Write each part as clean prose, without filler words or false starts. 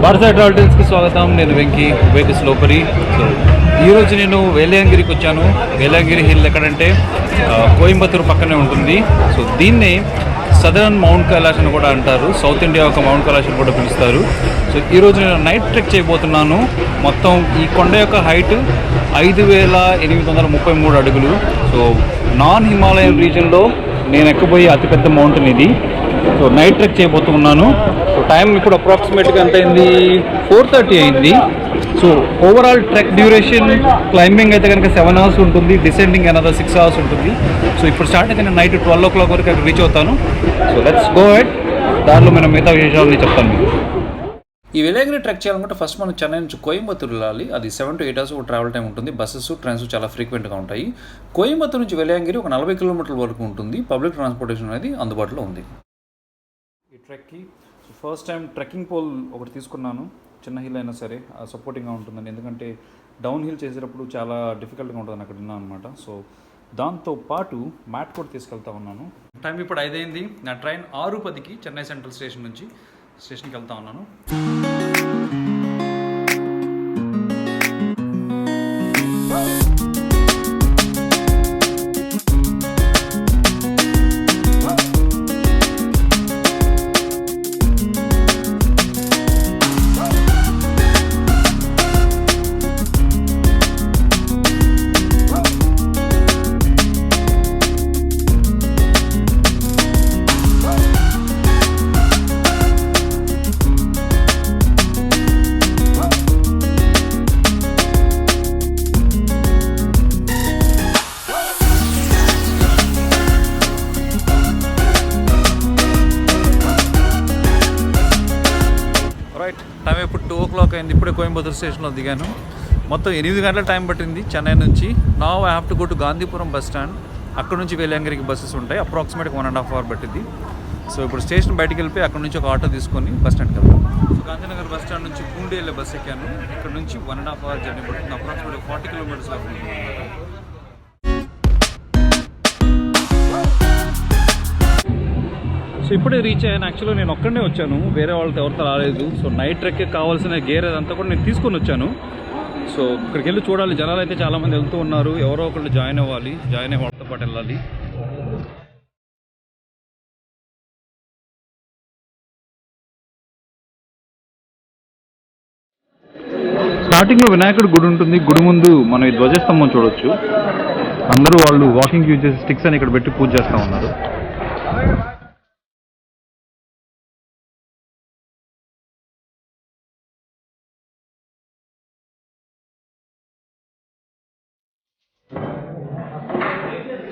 భారత ట్రావెల్స్కి స్వాగతం. నేను వెంకీ వెహికల్స్ లోపరి. సో ఈరోజు నేను వేలయంగిరికి వచ్చాను. వేలయంగిరి హిల్ ఎక్కడంటే కోయంబత్తూరు పక్కనే ఉంటుంది. సో దీన్నే సదరన్ మౌంట్ కైలాష్ అని కూడా అంటారు. సౌత్ ఇండియా ఒక మౌంట్ కైలాష్ అని కూడా పిలుస్తారు. సో ఈరోజు నేను నైట్ ట్రెక్ చేయబోతున్నాను. మొత్తం ఈ కొండ యొక్క హైట్ 5833 అడుగులు. సో నాన్ హిమాలయన్ రీజన్లో నేను ఎక్కబోయే అతిపెద్ద మౌంటైన్ ఇది. సో నైట్ ట్రెక్ చేయబోతున్నాను. సో టైం ఇప్పుడు అప్రాక్సిమేట్గా ఎంత అయింది, 4:30 అయింది. So overall trek duration climbing అయితే కనుక 7 hours ఉంటుంది, డిసెండింగ్ అనదర్ 6 hours ఉంటుంది. సో ఇప్పుడు స్టార్ట్ అయితే నేను నైట్ 12 o'clock వరకు అక్కడ రీచ్ అవుతాను. So let's go head. దారిలో మనం మిగతా విశేషాలని చెప్తాను మీకు. ఈ వేలగిరి ట్రెక్ చేయాలనుకుంటే ఫస్ట్ మనం చెన్నై నుంచి కోయంబత్తూరు వెళ్ళాలి. అది 7 to 8 hours ట్రావెల్ టైం ఉంటుంది. బస్సెస్ ట్రైన్స్ చాలా ఫ్రీక్వెంట్గా ఉంటాయి. కోయంబత్తూరు నుంచి వేలగిరి ఒక 40 kilometers వరకు ఉంటుంది. పబ్లిక్ ట్రాన్స్పోర్టేషన్ అనేది అందుబాటులో ఉంది ఈ ట్రెక్కి. So first time trekking pole ఒకటి తీసుకున్నాను. చిన్న హిల్ అయినా సరే సపోర్టింగ్గా ఉంటుందని, ఎందుకంటే డౌన్ హిల్ చేసేటప్పుడు చాలా డిఫికల్ట్గా ఉంటుందని అక్కడ విన్నాను అనమాట. సో దాంతో పాటు మ్యాట్ కూడా తీసుకెళ్తా ఉన్నాను. టైం ఇప్పుడు 5 అయింది. నా ట్రైన్ 6:10కి చెన్నై సెంట్రల్ స్టేషన్ నుంచి స్టేషన్కి వెళ్తా ఉన్నాను. టైం ఇప్పుడు 2 o'clock అయింది. ఇప్పుడే కోయంబత్తూరు స్టేషన్లో దిగాను. మొత్తం 8 గంటల టైం పట్టింది చెన్నై నుంచి. Now I have to go to Gandhipuram bus stand. అక్కడ నుంచి వేలంగిరికి బస్సెస్ ఉంటాయి. అప్రాక్సిమేట్గా 1.5 hours పట్టింది. సో ఇప్పుడు స్టేషన్ బయటికి వెళ్ళిపోయి అక్కడ నుంచి ఒక ఆటో తీసుకొని బస్ స్టాండ్కి వెళ్తాను. సో గాంధీనగర్ బస్ స్టాండ్ నుంచి పూండి వెళ్ళే బస్ ఎక్కాను. ఇక్కడ నుంచి 1.5 hours జర్నీ పడుతుంది. అప్రాక్సిమేట్గా 40 kilometers వరకు ఉంటుంది. సో ఇప్పుడే రీచ్ అయ్యాను. యాక్చువల్గా నేను ఒక్కడనే వచ్చాను, వేరే వాళ్ళతో ఎవరితో రాలేదు. సో నైట్ ట్రెక్కి కావాల్సిన గేర్ అదంతా కూడా నేను తీసుకొని వచ్చాను. సో ఇక్కడికి వెళ్ళి చూడాలి. జనాలు అయితే చాలామంది వెళ్తూ ఉన్నారు. ఎవరో ఒకళ్ళు జాయిన్ అవ్వాలి. జాయిన్ అయ్యి వాళ్ళతో పాటు వెళ్ళాలి. స్టార్టింగ్లో వినాయకుడి గుడి ఉంటుంది. గుడి ముందు మనం ఈ ధ్వజస్తంభం చూడొచ్చు. అందరూ వాళ్ళు వాకింగ్ యూజ్ చేసే స్టిక్స్ అని ఇక్కడ పెట్టి పూజ చేస్తూ ఉన్నారు.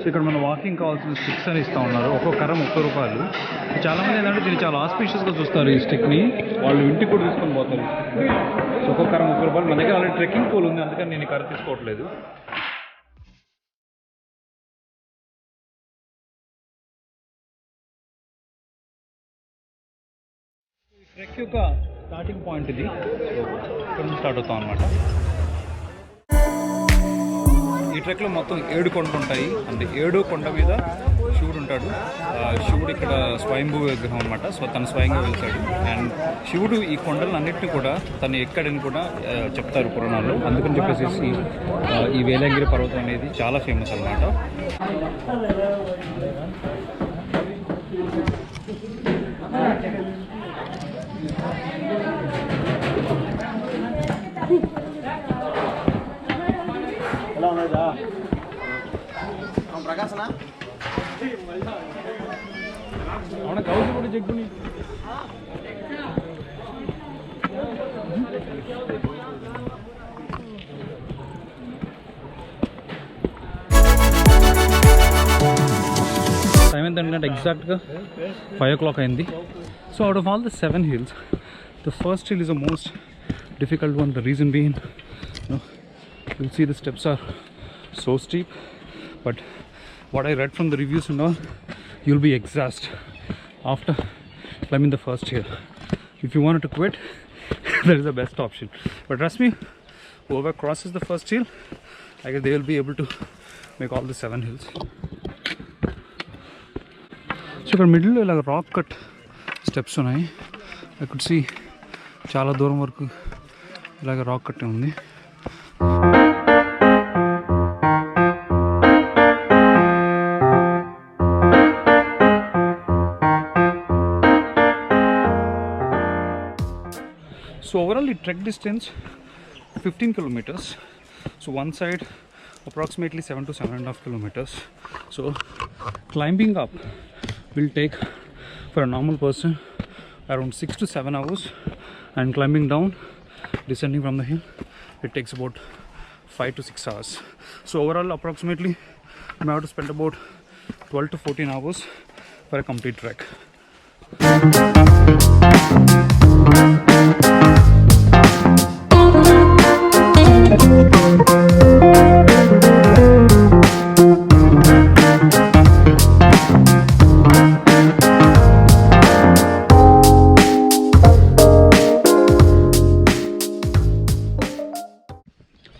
సో ఇక్కడ మనం వాకింగ్ కావాల్సిన స్టిక్స్ అని ఇస్తూ ఉన్నారు. ఒక్కొక్క కర్ర 30 రూపాయలు. చాలామంది ఏంటంటే దీన్ని చాలా ఆస్పీషియస్గా చూస్తారు. ఈ స్టిక్ని వాళ్ళు ఇంటికి కూడా తీసుకొని పోతారు. సో ఒక్కొక్క కర్ర 30 రూపాయలు. మన దగ్గర ఆల్రెడీ ట్రెక్కింగ్ పోల్ ఉంది, అందుకని నేను ఈ కర్ర తీసుకోవట్లేదు. ట్రెక్ యొక్క స్టార్టింగ్ పాయింట్ ఇది. సో ఇక్కడ నుంచి స్టార్ట్ అవుతాం అనమాట. ఈ ట్రెక్లో మొత్తం 7 కొండలు ఉంటాయి. అంటే 7 కొండ మీద శివుడు ఉంటాడు. శివుడు ఇక్కడ స్వయంభూ విగ్రహం అనమాట. సో తను స్వయంగా వెళ్తాడు. అండ్ శివుడు ఈ కొండలను అన్నింటినీ కూడా తను ఎక్కడని కూడా చెప్తారు పురాణాల్లో. అందుకని చెప్పేసి ఈ వేలంగిరి పర్వతం అనేది చాలా ఫేమస్ అనమాట. అవునా కౌసు కూడా చెక్కుని టైం ఎంత అంటే ఎగ్జాక్ట్గా 5 o'clock అయింది. So out of all the 7 hills, the first hill is the most difficult one. The reason being, you'll see the steps are so steep, but what I read from the reviews and all, you'll be exhausted after climbing the first hill. If you wanted to quit, that is the best option. But trust me, whoever crosses the first hill, I guess they will be able to make all the 7 hills. So ఇక్కడ మిడిల్లో ఇలా rock cut steps ఉన్నాయి. I could see చాలా దూరం వరకు ఇలాగ rock కట్టి ఉంది. So overall the trek distance 15 kilometers. So one side approximately 7 to 7.5 kilometers. So climbing up will take for a normal person around 6 to 7 hours, and climbing down, descending from the hill, it takes about 5 to 6 hours. So overall approximately you have to spend about 12 to 14 hours for a complete trek.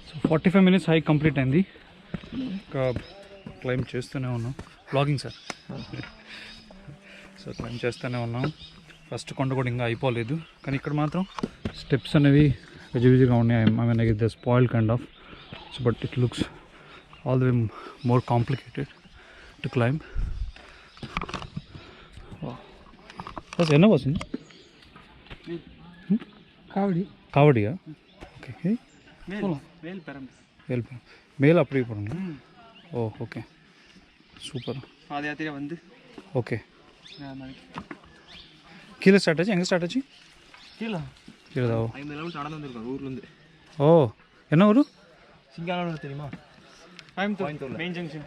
So 45 minutes hike complete అయింది. ఇంకా climb చేస్తూనే ఉన్నాం. Blogging sir. So climb చేస్తూనే ఉన్నాం. First కొండ కూడా ఇంకా అయిపోలేదు, కానీ ఇక్కడ మాత్రం స్టెప్స్ అనేవి గజిబిజిగా ఉన్నాయి. I mean like the spoil kind of. So but it looks all the way more complicated to climb. என்ன வசந்த்? காவடியா? ஓகே. மேலே அப்படியே போகிறோங்க. ஓ ஓகே, சூப்பர். பாத யாத்திரை வந்து ஓகே. கீழே ஸ்டார்ட் ஆச்சு. எங்கே ஸ்டார்ட் ஆச்சு? கீழே தான். 50 கிலோமீட்டர் நடந்து வந்திருக்கோம் ஊர்லேருந்து. ஓ, என்ன ஊர்? சிங்கானூர் தெரியுமா? Coimbatore main junction.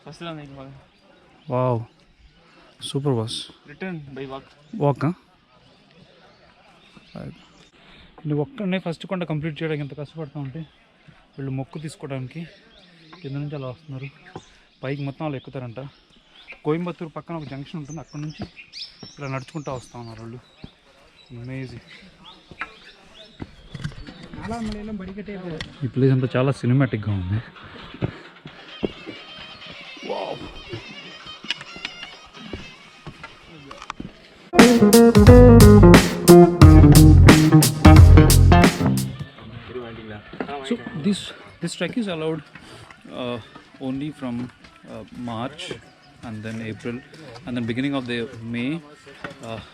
ஃபஸ்ட்டு தான். Wow, super boss. Written by walk. నువ్వు ఒక్కడనే ఫస్ట్ కొండ కంప్లీట్ చేయడానికి ఎంత కష్టపడతా ఉంటే వీళ్ళు మొక్కు తీసుకోవడానికి కింద నుంచి అలా వస్తున్నారు. పైకి మొత్తం వాళ్ళు ఎక్కుతారంట. కోయంబత్తూరు పక్కన ఒక జంక్షన్ ఉంటుంది, అక్కడ నుంచి ఇలా నడుచుకుంటూ వస్తూ ఉన్నారు వాళ్ళు. అమేజింగ్. ఈ ప్లేస్ అంతా చాలా సినిమాటిక్గా ఉంది. Wow. So this trek is allowed only from March and then April and then beginning of the May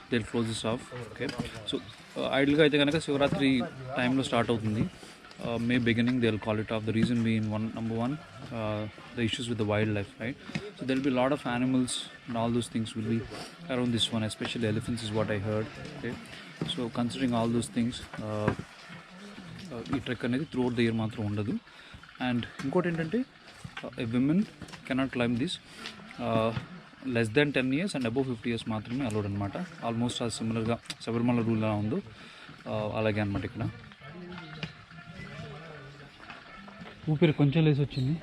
they'll close this off. Okay, so ideally అయితే కనుక శివరాత్రి టైంలో స్టార్ట్ అవుతుంది. May beginning they'll call it off. The reason being number one the issues with the wildlife, right? So there'll be a lot of animals and all those things will be around this one, especially elephants is what I heard. Okay, so considering all those things ఈ trek అనేది through out the year మాత్రం ఉండదు. And ఇంకోటి ఏంటంటే women cannot climb this less than 10 years and above 50 years మాత్రమే allowed అనమాట. Almost అది సిమిలర్గా శబరిమల రూల్ ఎలా ఉందో అలాగే అనమాట. ఇక్కడ ఊపిరి కొంచెం లేసి వచ్చింది.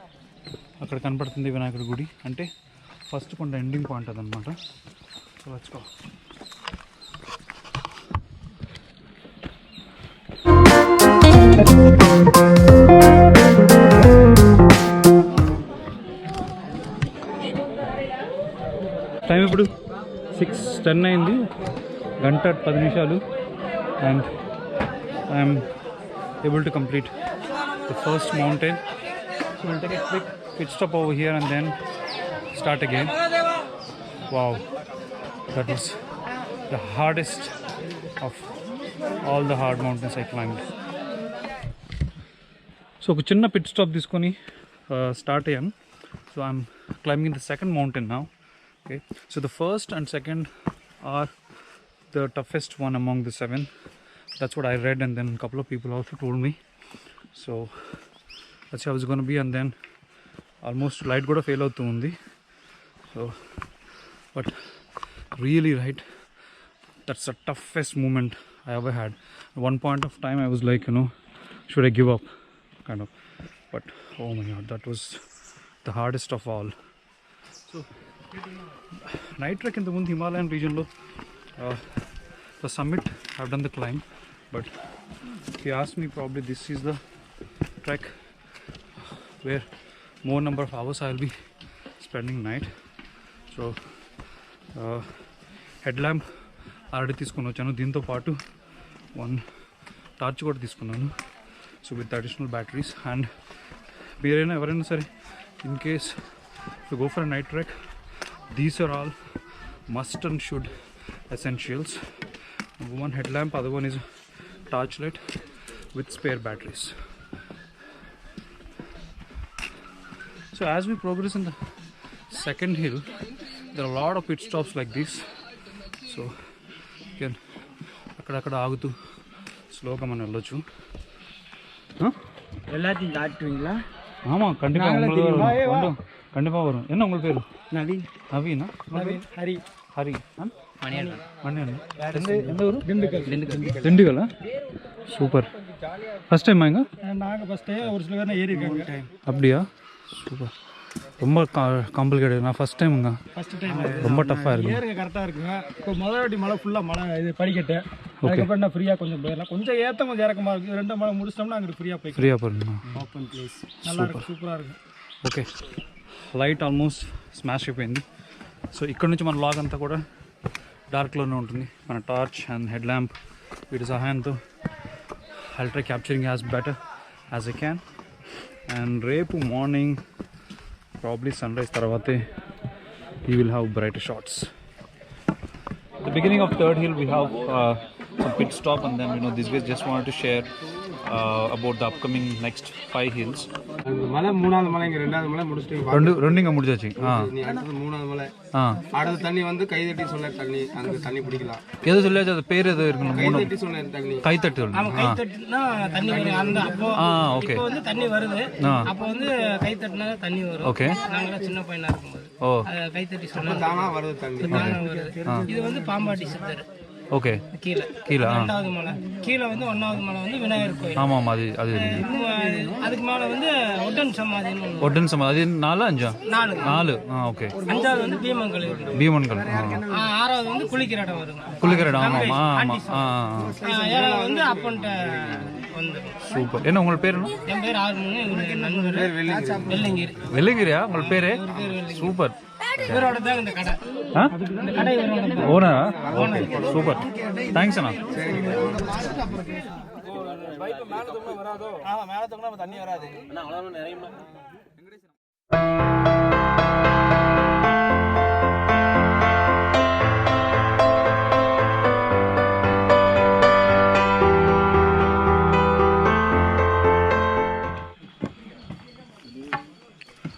అక్కడ కనపడుతుంది వినాయకుడి గుడి, అంటే ఫస్ట్ కొండ ఎండింగ్ పాయింట్ అదనమాట. So let's go. టైం ఇప్పుడు 6:10 అయింది. 1:10 and I'm able to complete the first mountain. So will take a quick pit stop over here and then start again. Wow, that was the hardest of all the hard mountains I climbed. So ఒక చిన్న pit stop తీసుకొని start అయ్యాను. So I'm climbing the second mountain now. Okay, so the first and second are the toughest one among the 7. That's what I read, and then a couple of people also told me. So that's how it's going to be. And then almost light got a fail out tundi. So but really, right, that's the toughest moment I ever had. At one point of time I was like, should I give up, kind of. But oh my god, that was the hardest of all. So night trek ఇంతకుముందు Himalayan రీజన్లో the summit have done the climb, but he asked me probably this is the trek where more number of hours I'll be spending night. So headlamp already తీసుకొని వచ్చాను. దీంతో పాటు one torch కూడా తీసుకున్నాను. So with additional batteries. And మీరైనా ఎవరైనా సరే in case you go for night trek, these are all must and should essentials. One headlamp, other one is torchlight with spare batteries. So as we progress in the second hill, there are a lot of pit stops like this. So you can akkada agutu slow ga man vellochu. எல்லாத்தையும் காட்டுவீங்களா? ஆமா கண்டிப்பா உங்களுக்கு கண்டிப்பா வரும். என்ன உங்க பேரு? நவீன். நவீனா? நவீன். ஹரி. ஹரி. மணியண்ணன். மணியண்ணன். எந்த ஊரு? Dindigul. Dindigul. Super. First time இங்க? நாங்க ஃபர்ஸ்ட் டைம், ஒரு சில பேர் ஏறி இருக்காங்க. அப்படியா? சூப்பர். ரொம்ப காம்ப்ளிகேட்டட். நான் ஃபர்ஸ்ட் டைமுங்க. ஃபர்ஸ்ட் டைம் ரொம்ப டஃப்பாக இருக்கு. ஏறுங்க கரெக்டாக இருக்குங்க. இப்போ முதல் வாட்டி மலை ஃபுல்லாக மலை இது படிக்கட்டு. அதுக்கப்புறம் நான் ஃப்ரீயாக கொஞ்சம் போயிடலாம். கொஞ்சம் ஏற்றம் கொஞ்சம் இறக்கமாக இருக்குது. 2 மலை முடிச்சிட்டோம்னா அங்கே ஃப்ரீயாக போய் போயிருந்தோம். ஓப்பன் பிளேஸ் நல்லா இருக்கும், సూపராக இருக்கும். ఓకే, లైట్ ఆల్మోస్ట్ స్మాష్ అయిపోయింది. సో ఇక్కడ నుంచి మన లాగ్ అంతా కూడా డార్క్లోనే ఉంటుంది. మన టార్చ్ అండ్ హెడ్ ల్యాంప్ వీటి సహాయంతో I'll try capturing as better as I can. And రేపు morning probably sunrise tarvate we will have brighter shots. The beginning of third hill we have some pit stop, and then these guys just wanted to share about the upcoming next 5 hills. மலை மூணாவது மலை, இங்கே ரெண்டாவது மலை முடிச்சுட்டு ரெண்டுங்க முடிஞ்சாச்சு. நீ அடுத்தது மூணாவது மலை. அடுத்த தண்ணி வந்து கைதட்டி சொல்ல தண்ணி, அந்த தண்ணி பிடிக்கலாம். எது சொல்லியாச்சு அது பேர் எது இருக்கணும்? கைதட்டி சொன்ன தண்ணி. கைத்தட்டு. ஆமா, கைத்தட்டினா தண்ணி வரும். அந்த அப்போ ஓகே, இப்போ வந்து தண்ணி வருது. அப்போ வந்து கைத்தட்டினா தண்ணி வரும். ஓகே, நாங்களாம் சின்ன பையனா இருக்கும்போது கைத்தட்டி சொன்னா தானா வருது தண்ணி. இது வந்து பாம்பாட்டி சித்தர். ஓகே, கீழே ரெண்டாவது மலை. கீழே வந்து 1வது மலை வந்து விநாயகர் கோயில். ஆமாம், அது அதுக்கு மேலே வந்து ஒட்டன் சமாதி. ஒட்டன் சமாதி 4 5 4. ஓகே. 5வது வந்து பீமங்கல். 6வது வந்து குளிக்கிற இடம் வருங்க. குளிக்கிற இடம். ஆமாம். 7வது வந்து அப்பன்ட்ட வந்து. சூப்பர். என்ன உங்கள் பேர்? என் பேர் ஆறுமுக. இவரு நண்பர் வெள்ளிங்கிரி. வெள்ளிங்கிரியா உங்கள் பேர்? சூப்பர். இவரோட தான் இந்த கடை. இந்த கடை இவரோட ஓனரா? சூப்பர், தேங்க்ஸ் அண்ணா. மேல தூங்கினா தண்ணி வராது.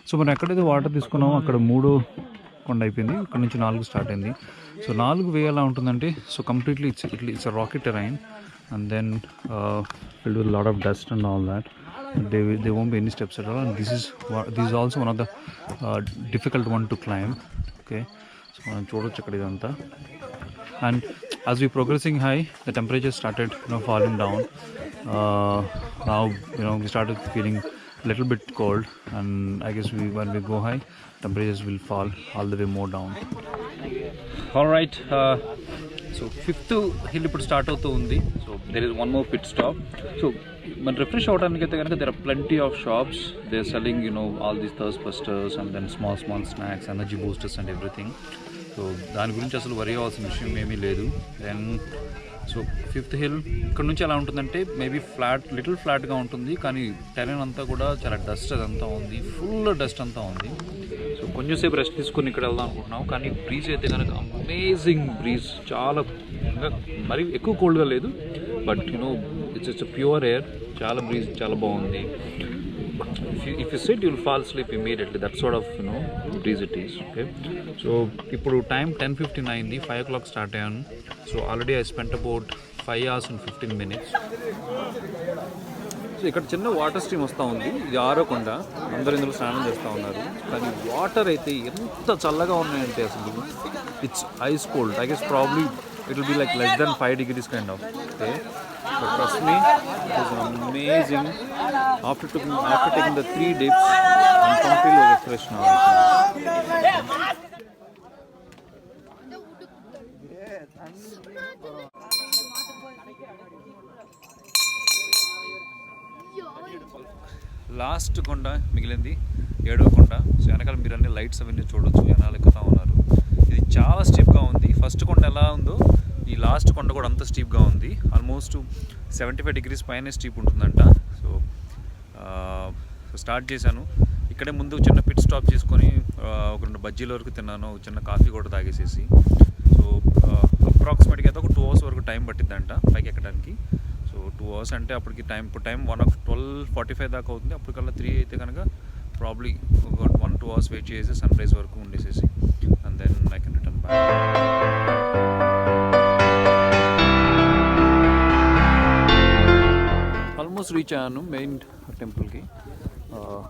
సో మనం ఎక్కడైతే వాటర్ తీసుకున్నామో అక్కడ 3 కొండ అయిపోయింది. ఇక్కడ నుంచి 4 స్టార్ట్ అయింది. సో 4 వే ఎలా ఉంటుందంటే, so completely it's a rugged terrain, and then filled with lot of dust and all that. There won't be any steps at all, and this is also one of the difficult one to climb. Okay, so మనం చూడొచ్చు అక్కడ ఇదంతా. And as we progressing high, the temperature started falling down. Now we started feeling little bit cold, and I guess when we go high, temperatures will fall all the way more down. All right, so 5th hill ఇప్పుడు start అవుతూ ఉంది. So there is one more pit stop. So మన refresh అవడానికి అయితే కనుక there are plenty of shops. They are selling all these thirst busters and then small snacks, energy boosters and everything. So దాని గురించి అసలు వరి అవ్వాల్సిన విషయం ఏమీ లేదు. దెన్ సో 5th hill ఇక్కడ నుంచి ఎలా ఉంటుందంటే, మేబీ లిటిల్ ఫ్లాట్గా ఉంటుంది, కానీ టెరైన్ అంతా కూడా చాలా డస్ట్ అదంతా ఉంది, ఫుల్ డస్ట్ అంతా ఉంది. సో కొంచెంసేపు రెస్ట్ తీసుకుని ఇక్కడ వెళ్దాం అనుకుంటున్నాం. కానీ బ్రీజ్ అయితే కనుక అమేజింగ్ బ్రీజ్, చాలా మరి ఎక్కువ కోల్డ్గా లేదు, బట్ ఇట్స్ ప్యూర్ ఎయిర్, చాలా బ్రీజ్, చాలా బాగుంది. If you sit, you'll fall asleep immediately. That sort of breeze it is. Okay, so ఇప్పుడు టైం 10:59 అయింది. 5 o'clock స్టార్ట్ అయ్యాను. So already I spent about 5 hours and 15 minutes. So ఇక్కడ చిన్న water stream వస్తూ ఉంది. ఇది ఆరోకొండ, అందరూ ఇందులో స్నానం చేస్తూ ఉన్నారు. కానీ వాటర్ అయితే ఎంత చల్లగా ఉన్నాయంటే అసలు it's ice cold. I guess probably it will be like less than 5 degrees kind of. Okay, but trust me, it is amazing. After taking the 3 dips, I'm completely refreshed now. Last కొండ మిగిలింది, 7వ కొండ. So వెనకాల మీరు అన్ని lights అవన్నీ చూడొచ్చు, జనాలు ఎక్కుతూ ఉన్నారు. ఇది చాలా స్టెప్గా ఉంది. ఫస్ట్ కొండ ఎలా ఉందో ఈ లాస్ట్ కొండ కూడా అంత స్టీప్గా ఉంది, ఆల్మోస్ట్ 75 degrees పైన స్టీప్ ఉంటుందంట. సో స్టార్ట్ చేశాను ఇక్కడే, ముందు చిన్న పిట్ స్టాప్ చేసుకొని ఒక 2 బజ్జీల వరకు తిన్నాను, చిన్న కాఫీ కూడా తాగేసేసి. సో అప్రాక్సిమేట్గా అయితే ఒక 2 hours వరకు టైం పట్టిద్దంట పైకి ఎక్కడానికి. సో 2 hours అంటే అప్పటికి టైం 12:45 దాకా అవుతుంది. అప్పటికల్లా 3 అయితే కనుక ప్రాబ్లీ ఒక 1-2 hours వెయిట్ చేసి సన్ రైజ్ వరకు ఉండేసేసి and then I can return back. Almost reach అయ్యాను మెయిన్ టెంపుల్కి.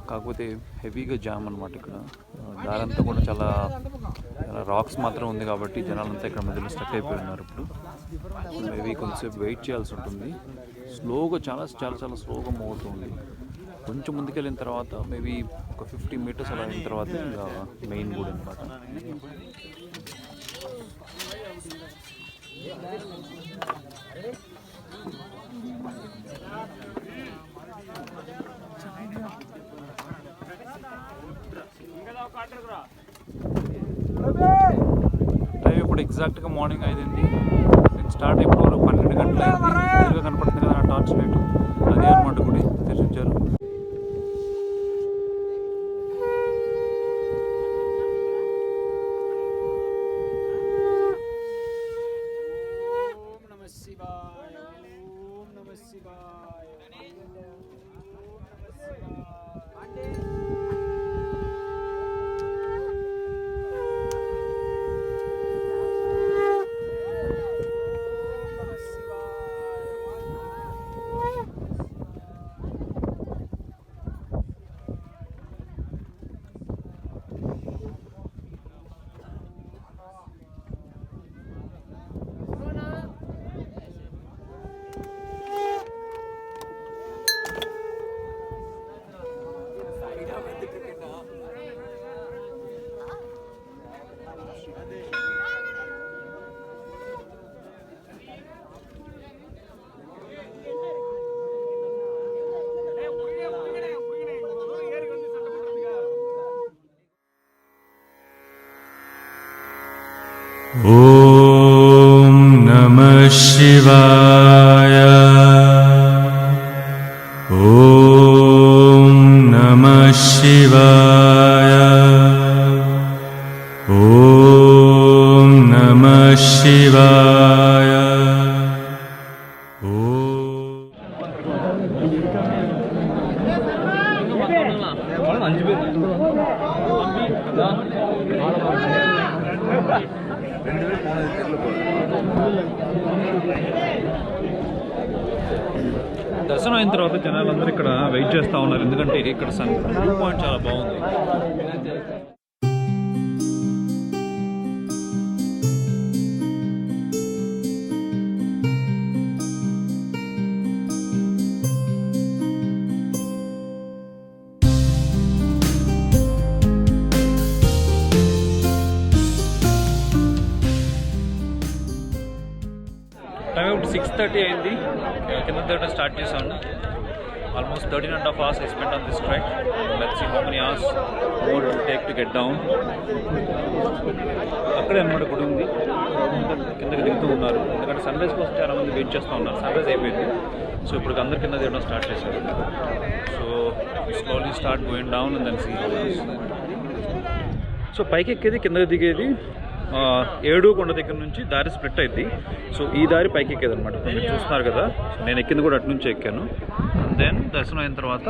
కాకపోతే హెవీగా జామ్ అనమాట ఇక్కడ. దారంతా కూడా చాలా రాక్స్ మాత్రం ఉంది కాబట్టి జనాలంతా ఇక్కడ మధ్యలో స్టక్ అయిపోయి ఉన్నారు. ఇప్పుడు మేబీ కొంచెంసేపు వెయిట్ చేయాల్సి ఉంటుంది. స్లోగా చాలా స్లోగా మూవ్ అవుతుంది. కొంచెం ముందుకెళ్ళిన తర్వాత మేబీ ఒక 50 meters అలా అయిన తర్వాత ఇంకా మెయిన్ గుడి అనమాట. టైం ఇప్పుడు ఎగ్జాక్ట్గా మార్నింగ్ 5 అయింది. నేను స్టార్ట్ ఇప్పుడు 12 గంటలు అయింది. కనపడుతుంది కదా నా టార్చ్ లైట్, అదే అనమాట గుడి తెరిచారు. ఓం నమః శివాయ. ఓం నమః శివాయ. ఓం నమః శివాయ. దర్శనం అయిన తర్వాత జనాలందరూ ఇక్కడ వెయిట్ చేస్తూ ఉన్నారు, ఎందుకంటే ఇక్కడ సన్ వ్యూ పాయింట్ చాలా బాగుంది. టైం ఇప్పుడు 6:30 అయింది. కింద దగ్గర స్టార్ట్ చేశాను. Almost 13.5 hours I spent on this trek. Let's see how many hours more it will take to get down. అక్కడే అనమాట గుడి ఉంది. కిందకి దిగుతూ ఉన్నారు, ఎందుకంటే సన్ రైజ్ కోసం చాలా మంది వెయిట్ చేస్తూ ఉన్నారు. సన్ రైజ్ అయిపోయింది, సో ఇప్పుడు అందరు కింద దిగడం స్టార్ట్ చేశారు. So slowly start going down and then see. So పైకి ఎక్కేది కిందకి దిగేది 7 కొండ దగ్గర నుంచి దారి స్ప్లిట్ అయింది. సో ఈ దారి పైకి ఎక్కేది అనమాట. మీరు చూస్తున్నారు కదా, నేను ఎక్కింది కూడా అటు నుంచి ఎక్కాను. దెన్ దర్శనం అయిన తర్వాత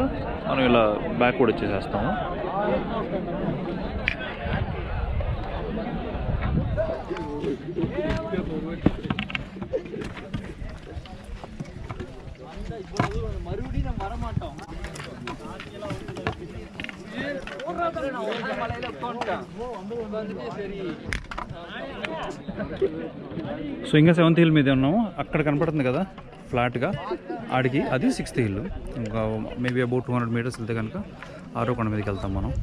మనం ఇలా బ్యాక్ కూడా వచ్చేసేస్తాము. సో ఇంకా 7th hill మీద ఉన్నాము. అక్కడ కనపడుతుంది కదా ఫ్లాట్గా, ఆడికి అది 6th hill. ఇంకా మేబీ అబౌట్ 200 meters వెళ్తే కనుక 6వ కొండ మీదకి వెళ్తాం మనం.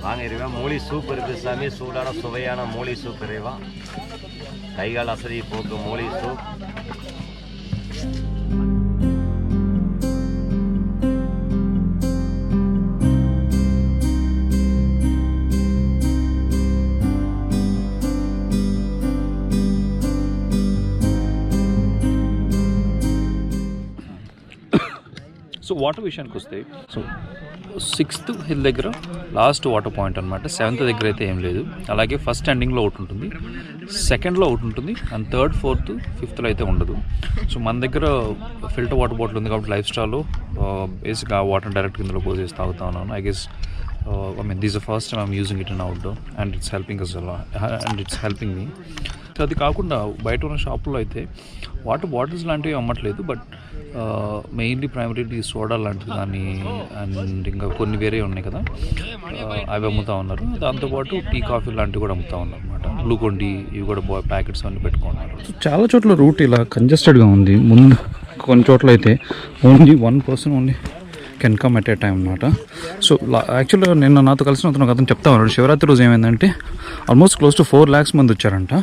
வாங்க இறைவா மூலி சூப் இருக்குது சாமி, சூடான சுவையான மூலி சூப் இறைவா, கைகால் அசதி போக்கு மூலி சூப். సో వాటర్ విషయానికి వస్తే, సో 6th హిల్ దగ్గర లాస్ట్ వాటర్ పాయింట్ అనమాట. 7th దగ్గర అయితే ఏం లేదు. అలాగే ఫస్ట్ ఎండింగ్లో ఒకటి ఉంటుంది, సెకండ్లో ఒకటి ఉంటుంది, అండ్ 3rd, 4th, 5thలో అయితే ఉండదు. సో మన దగ్గర ఫిల్టర్ వాటర్ బాటిల్ ఉంది కాబట్టి లైఫ్ స్టాల్లో బేసిక్గా ఆ వాటర్ డైరెక్ట్ కిందలో పోసేసి తాగుతా ఉన్నాను. I guess I mean, this is the first time I'm using it in outdoor, and it's helping us a lot, and it's helping me. So అది కాకుండా బయట ఉన్న షాపుల్లో అయితే వాటర్ బాటిల్స్ లాంటివి అమ్మట్లేదు, బట్ మెయిన్లీ ప్రైమరీలీ సోడా లాంటిది కానీ and ఇంకా కొన్ని వేరే ఉన్నాయి కదా, అవి అమ్ముతూ ఉన్నారు. దాంతోపాటు టీ, కాఫీ లాంటివి కూడా అమ్ముతూ ఉన్నారు అనమాట. గ్లూకోన్ డి ఇవి కూడా ప్యాకెట్స్ అన్నీ పెట్టుకున్నారు. చాలా చోట్ల రూట్ ఇలా కంజెస్టెడ్గా ఉంది. ముందు కొన్ని చోట్ల అయితే only 1 person only can come at a time అనమాట. సో యాక్చువల్గా నిన్న నాతో కలిసిన అతను చెప్తా ఉన్నాడు, శివరాత్రి రోజు ఏమైందంటే ఆల్మోస్ట్ క్లోజ్ టు 4 lakhs మంది వచ్చారంట.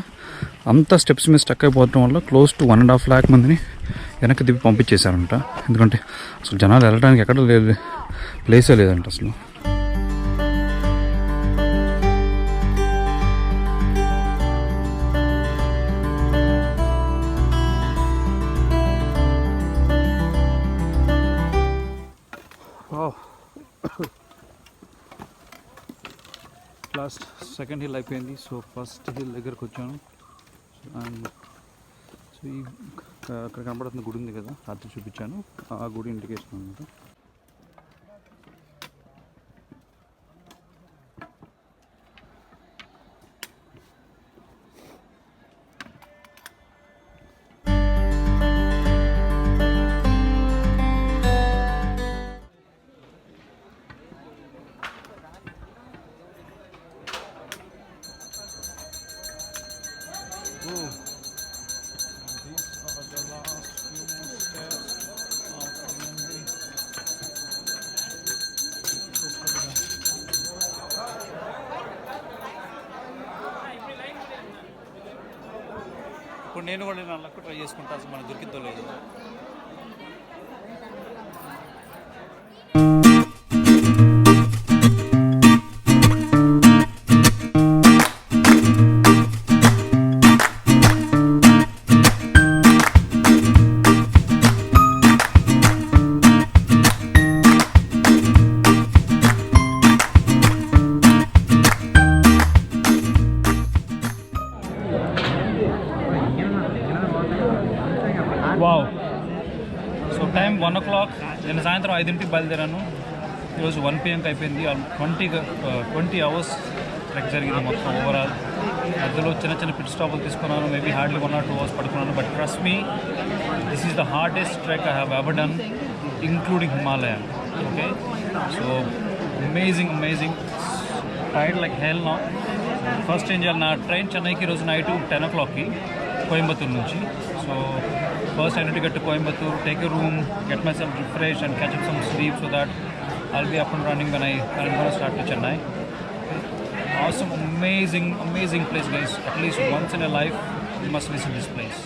అంత స్టెప్స్ మీద స్టక్ అయిపోవడం వల్ల క్లోజ్ టు 1.5 lakh మందిని వెనక్కి తిప్పి పంపించేశారంట. ఎందుకంటే అసలు జనాలు వెళ్ళడానికి ఎక్కడ ప్లేసే లేదంట అసలు. లాస్ట్ సెకండ్ హిల్ అయిపోయింది. సో ఫస్ట్ హిల్ దగ్గరకు వచ్చాను. అండ్ సో ఈ అక్కడ కనబడుతున్న గుడి ఉంది కదా, అది చూపించాను. ఆ గుడి ఇండికేషన్ అనమాట. ఇప్పుడు నేను కూడా నా లక్ ట్రై చేసుకుంటా, అసలు మనకు దొరికిద్దో లేదు. వావ్. So time 1 o'clock. నేను సాయంత్రం 5ంటికి బయలుదేరాను. ఈరోజు 1 PM అయిపోయింది. 20 hours ట్రెక్ జరిగింది మొత్తం ఓవరాల్. మధ్యలో చిన్న పిట్ స్టాపులు తీసుకున్నాను. మేబీ హార్డ్లీ 1 or 2 hours పడుకున్నాను. But trust me, this is the hardest trek I have ever done, including Himalaya. Okay, so amazing tired like హెల్ నా. ఫస్ట్ ఏం చేయాలి, నా ట్రైన్ చెన్నైకి ఈరోజు నైట్ 10 o'clockకి కోయంబత్తూర్ నుంచి. So first I need to get to Coimbatore, take a room, get myself refreshed and catch up some sleep so that I'll be up and running when I'm going to start to Chennai. Awesome, amazing place guys. At least once in a life you must visit this place.